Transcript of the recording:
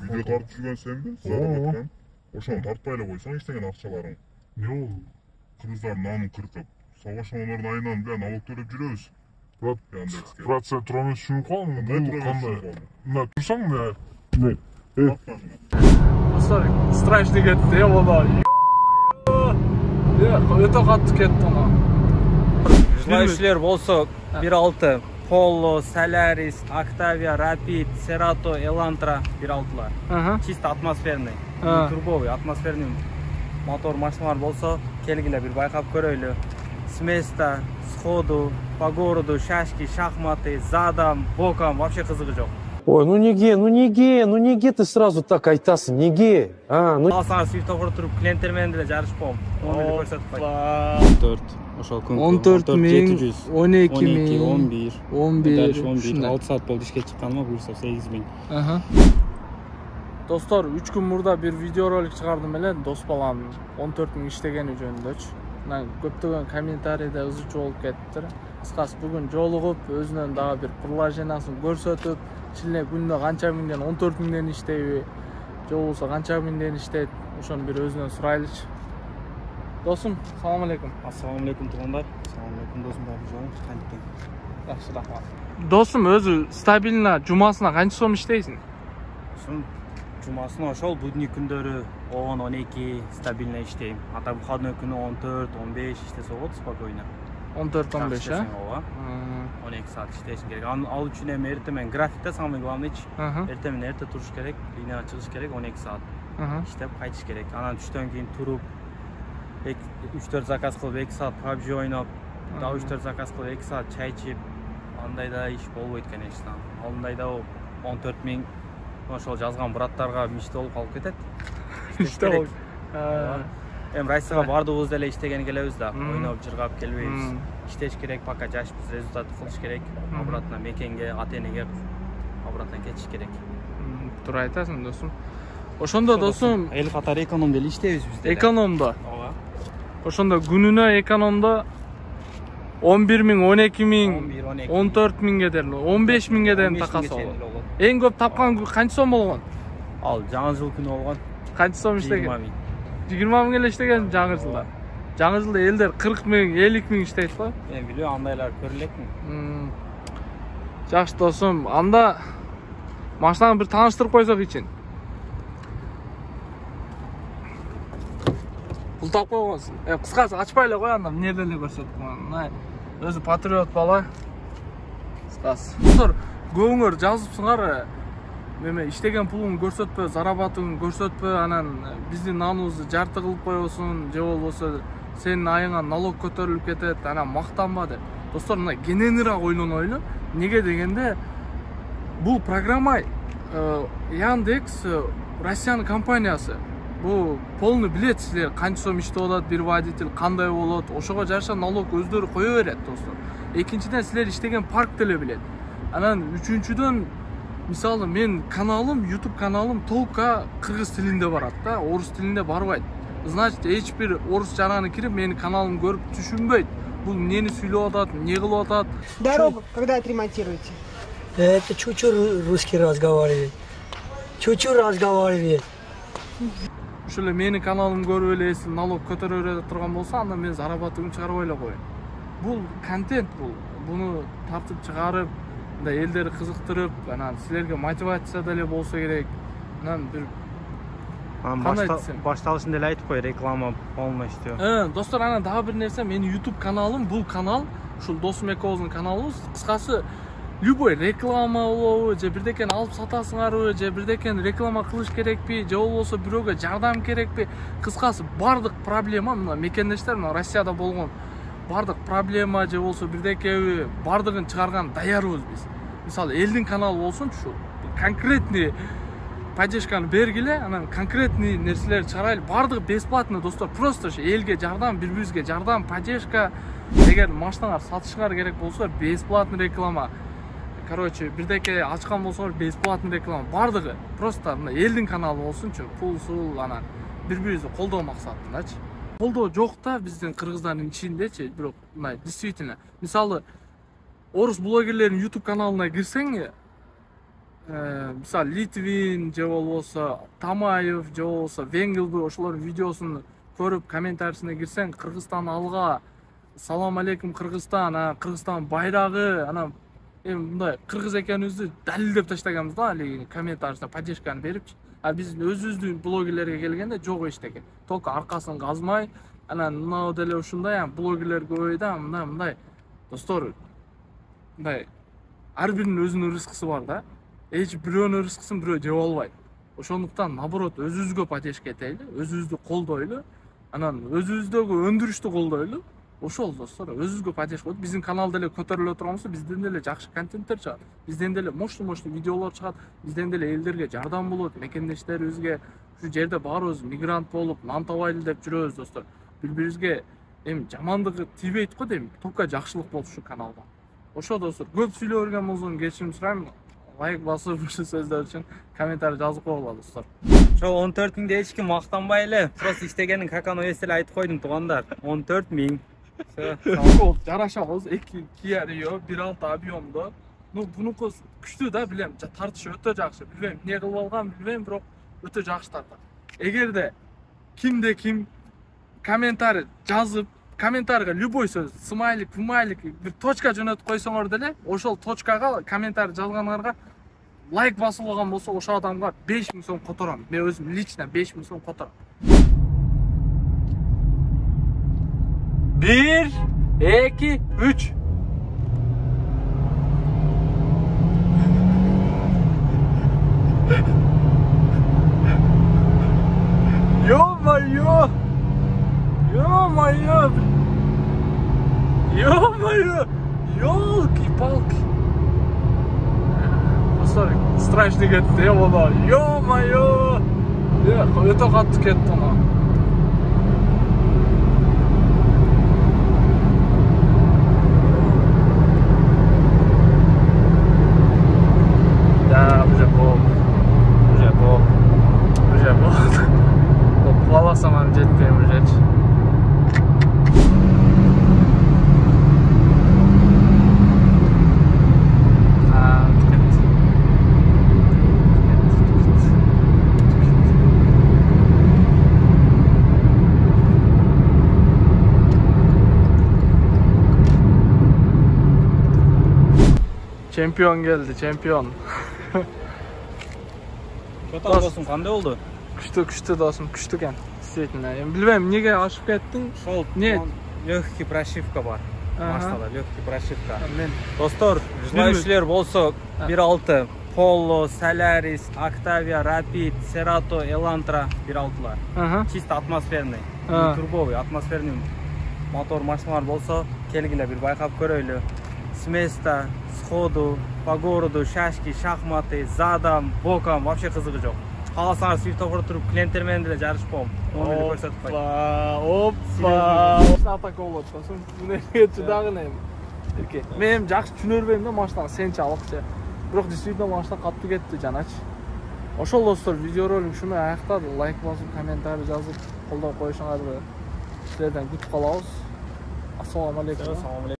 Video tартып жүргөн сенби? Заработкан. Ошону тартпай эле койсоң иштеген акчаларың. Не ол? Кыргыздардын намын кыркып, согошкондордун айынан бля налог төлөп жүрөбүз. Брат, сен тура эмес түшүнүп калдың. Бул кандай? Мына турсаң мына. Достор, страшный кетти, вода. Өтө катты кетти ана. Желающийлер болсо 1.6 Polo, Solaris, Octavia, Rapid, Cerato, Elantra 1.6'lar. Чисто атмосферный. Турбовый, атмосферный мотор машиналар болсо, келгиле бир байкап көрөйлү. С места, сходу, по городу, шашки, шахматы, задом, боком, вообще кызыгы жок. Ой, ну неге ты сразу так айтасың, неге? Алсаңыз светофор туруп, клиенттер менен деле жарышпом. Onu эле көрсөтүп койт. 14, ошол күн. 14.000, 12.000, 11, 11, 6 saat болду ишке чыкканыма, буюрса 8.000. Достор, 3 күн мурда бир видео ролик чыгардым эле, дос балам 14.000 иштегени жөнүндөчү. Көптөгөн комментарийде ызычуу болуп кетиптир. Кыскасы бүгүн жолугуп, өзүнөн дагы бир приложениясын көрсөтүп, чиле күндө канча миңден 14.000ден иштейби, же болбосо канча миңден иштейт, ошону бир өзүнөн сурайлычы. Досум, салам алейкум. Ассаламу алейкум туугандар. Салам алейкум досум, баарыңызга кантип? Жакшы, рахмат. Досум, өзү стабильно жумасына канча сом иштейсиң? Жумасына ошол будний күндөрү 10-12 стабильно иштейм. Ата выходной күнү 14-15 иштесе болот спокойно. 14-15, а? 12 saat иштешим керек. Ал үчүн эми эртең менен графикте самый главныйчы. Эртең менен эрте туруш керек, линияга чыгыш керек, 12 saat. Иштеп кайтыш керек. Анан түштөн кийин туруп 3-4 заказ кылып 2 saat PUBG ойноп, дагы 3-4 заказ кылып 2 saat чай ичип, андайда иш болбойт, конечно. Алдындайда 14.000 ошол жазган браттарга миште болуп калып кетет. Миште болуп. Эми Россияга бардыгыбыз деле иштеген келебиз да, ойноп жыргап келбейбиз. Иштеш керек, пока жашпыз, результат кылыш керек. Обратно мекенге, ата-энеге обратно кетиш керек. Туура айтасың, досум. Ошондо досум, эл катары экономдо эле иштейбиз биз деле. Экономдо. Ошондо күнүнө экономдо 11.000, 12.000, 14.000ге дээрлик, 15.000ге дейин такасы болот. Эң көп тапкан канча сом болгон? Ал жаңы жыл күнү болгон. Канча сом иштеген? 20.000 эле иштеген жаңы жылда. Жаңы жылда элдер 40.000, 50.000 иштейт го. Мен билем, андайлар көрүлекмин. Жакшы досум, анда машинаны бир тааныштырып койсок ичин. Бул тап койгонсуң. Кыскасы ачпай эле кой, анда эмне деле көрсөтүп койгон. Өзү патриот бала. Кыскасы. Достор, көбүңөр жазыпсыңар, эме иштеген пулуңду көрсөтпө, зарабатыңды көрсөтпө, анан биздин наныбызды жарты кылып коесуң, же болбосо сенин айыңа налог көтөрүлүп кетет, анан мактанба деп. Достор, мына кененирээк ойлонойлу. Неге дегенде, бул программа Яндекс Россиянын компаниясы. Бу полный билет силер канча сом иштеп атат бир водитель, кандай болот, ошого жараша налог өздөрү кое берет, достор. Экинчиден силер иштеген парк деле билет. Анан үчүнчүдөн мисалы мен каналым, YouTube каналым толка кыргыз тилинде барат да, орус тилинде барбайт. Значит, эч бир орус жараны кирип менин каналымды көрүп түшүнбөйт. Бул эмнени сүйлөп атат, эмне кылып атат. Дорогу когда отремонтируете? Это чуть-чуть русский разговаривает. Чуть-чуть разговаривает. Ушул эле менин каналымды көрүп эле налог көтөрө бере турган болсо, анда мен зарабатымды чыгарбай эле коеюн. Бул контент бул. Буну тартып чыгарып, элдерди кызыктырып, анан силерге мотивация деле болсо керек. Анан бир башталышында эле айтып кой, реклама полностью. Достор, анан дагы бир нерсе, менин YouTube каналым, бул канал, ушул досум экөөбүздүн каналыбыз. Кыскасы, любой реклама болобу, же бирдекени алып сатасыңарбы, же бирдекени реклама кылыш керекпи, же болбосо бирөөгө жардам керекпи. Кыскасы, бардык проблема, мына мекендештер, мына Россияда болгон бардык проблема же болсо бирдекеби, бардыгын чыгарган даярбыз биз. Мисалы, элдин каналы болсунчу, ушул конкретный поддержканы бергиле, анан конкретный нерселерди чыгарайлы. Бардыгы бесплатно, достор. Просто элге жардам, бири-бирибизге жардам, поддержка. Эгер машинаңар сатышыңар керек болсо, бесплатный реклама. Короче, бирдеке ачкан болсоңор, бесплатный реклама. Бардыгы просто элдин каналы болсунчу, пул-сул, анан бири-бирибизди колдоо максатындачы. Колдоо жок да биздин кыргыздардын ичиндечи, бирок мына действительно. Мисалы, орус блогерлердин YouTube каналына кирсең, мисалы Литвин же болбосо Тамаев же болбосо Венгелби ошолордун видеосун көрүп комментарийсине кирсең, Кыргызстан алга, салам алейкум Кыргызстан, Кыргызстан байрагы, анан мындай кыргыз экенибизди далилдеп таштаганбыз да, алиги комментарийсине поддержканы берипчи. А биз өзүбүздүн блогерлерге келгенде жок эчтеке. Только аркасын казмай, анан мынау деле ушундай, блогерлер көбөйдү, мындай. Достор, мындай ар биринин өзүнүн рызкысы бар да. Эч бирөөнүн рызкысын бирөө жеп албайт. Ошондуктан наоборот өзүбүзгө поддержка этели, өзүбүздү колдойлу, анан өзүбүздөгү өндүрүштү колдойлу. Ошол достор, өзүбүзгө поддержка болуп, биздин канал деле көтөрүлө турганбызда, бизден деле жакшы контенттер чыгат. Бизден деле моштуу видеолор чыгат, бизден деле элдерге жардам болот, мекендештерибизге. Ушу жерде баарыбыз мигрант болуп, нан табайлы деп жүрөбүз достор. Бири-бирибизге жамандыгы тийбейт го дейм, только жакшылык болуп ушу каналда. Ошо достор, көп сүйлөп берген болсоң кечирим сурайм. Лайк басып, ушу сөздөр үчүн комментарий жазып койгула достор. Ошол 14 миңде эч ким мактанбай эле, просто иштегенин какано эс эле айтып койдум туугандар. 14 миң. Жараша болуз, 2 Kia Rio, 1.6 объемдо. Бунуку күчтүү да, билем, тартышы өтө жакшы. Билбейм, эмне кылып алган, билбейм, бирок өтө жакшы тартат. Эгерде кимде ким комментарий жазып, комментарийге любой сөз, смайлик, бир точка жөнөтүп койсоңор деле, ошол точкага комментарий жазгандарга лайк басып алган болсо, ошол адамга 5000 сом котором. Мен өзүм лично 5000 сом котором. 1, 2, 3. Ё-моё! Ё-моё! Ё-моё! Ёлки-палки! Достор, страшный кетти, ё-моё! Ё-моё! Өтө катты кетти ана. Кубаласам жетпейм ужечи. Чемпион келди, чемпион. Көтөр болсун, кандай болду? Күчтүү досум, күчтүү экен. Действительно. Билбейм, эмнеге ашып кеттиң? Ошол легкий прошивка бар. Машинада легкий прошивка. Достор, желающийлер болсо 1.6 Polo, Solaris, Octavia, Rapid, Cerato, Elantra 1.6лар. Чисто атмосферный, турбовый, атмосферный мотор машиналар болсо, келгиле бир байкап көрөйлү. С места, сходу, по городу, шашки, шахматы, задом, боком, вообще кызыгы жок. Кааласаңар светофор туруп, клиенттер менен деле жарышпом. Ону эле көрсөтүп койдум. Опа! Машина так болот, соң муну чыдагын эми. Мен жакшы түшүнөрбөйм да машинаны, сен чалыкчы. Бирок действительно машина катты кетти жаначы. Ошол достор, видеоролик ушуну аяктады. Лайк басып, комментарий жазып, колдоп коюшуңарды силерден күтүп калабыз. Ассаламу алейкум.